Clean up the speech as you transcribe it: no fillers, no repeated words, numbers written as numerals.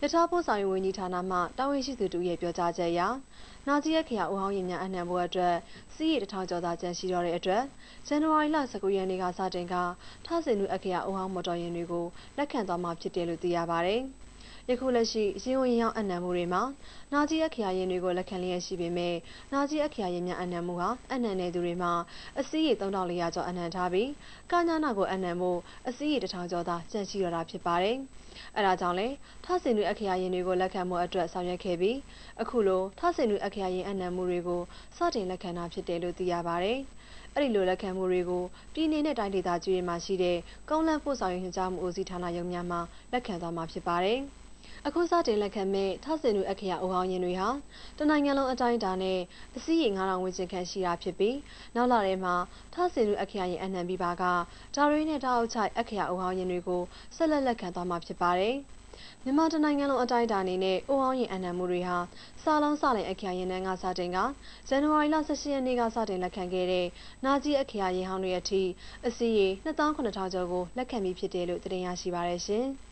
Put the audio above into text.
ယထာပို့ဆောင်ရေးဝန်ကြီးဌာနမှတာဝန်ရှိသူတို့ရဲ့ပြောကြားချက်အရနာကြီးအခရာဦးဟောင်းရင်များအနှံဖို့အတွက်စီးရီ1000ကျော်သာကျန်ရှိတော့တဲ့အတွက်ဇန်နဝါရီလ19ရက်နေ့ကစတင်ကထဆင်နုအခရာဦးဟောင်းမော်တော်ယာဉ်တွေကိုလက်ခံသွားမှာဖြစ်တယ်လို့သိရပါတယ်။ယခုလက်ရှိရင်ဝင်ရောက်အနှံမှုတွေမှာနာကြီးအခရာယာဉ်တွေကိုလက်ခံလျက်ရှိပေမဲ့နာကြီးအခရာယာဉ်များအနှံမှုဟာအနှံနေသူတွေမှာအစီးရီ3400ကျော်အနှံထားပြီးကညာနာကိုအနှံမှုအစီးရီ1000ကျော်သာကျန်ရှိတော့တာဖြစ်ပါတယ်။အဲဒါကြောင့်လဲထဆင်နုအခရာယာဉ်တွေကိုလက်ခံမှုအတွက်ဆောင်ရွက်ခဲ့ပြီးအခုလိုထဆင်နုအခရာယာဉ်အနှံမှုတွေကိုစတင်လက်ခံတာဖြစ်တယ်လို့သိရပါတယ်။အဲ့ဒီလိုလက်ခံမှုတွေကိုပြည်내နဲ့တိုင်းဒေသကြီးတွေမှာရှိတဲ့ကုန်းလမ်းပို့ဆောင်ရေးညွှန်ကြားမှုဦးစီးဌာနရုံးများမှလက်ခံသွားမှာဖြစ်ပါတယ်။အခုစတင်လက်ခံမဲ့ထဆင်နုအခရာဦးဟောင်းရင်တွေဟာတနိုင်ငံလုံးအတိုင်းအတာနဲ့အစီးရေ9000ဝန်းကျင်ခန့်ရှိတာဖြစ်ပြီးနောက်လာထဲမှာထဆင်နုအခရာရင်အနှံပြီးပါကဒါတွေနဲ့တောက်ချိုက်အခရာဦးဟောင်းရင်တွေကိုဆက်လက်ခံသွားမှာဖြစ်ပါတယ်။မြန်မာတနိုင်ငံလုံးအတိုင်းအတာအနေနဲ့ဦးဟောင်းရင်အနှံမှုတွေဟာစာလုံးစလိုင်အခရာရင်နှန်းကစတင်ကဇန်နဝါရီလ18ရက်နေ့ကစတင်လက်ခံခဲ့တဲ့နာကြီးအခရာရင်ဟောင်းတွေအထိအစီးရေ29000ကျော်ကိုလက်ခံပြီးဖြစ်တယ်လို့သိရရှိပါရရှင်။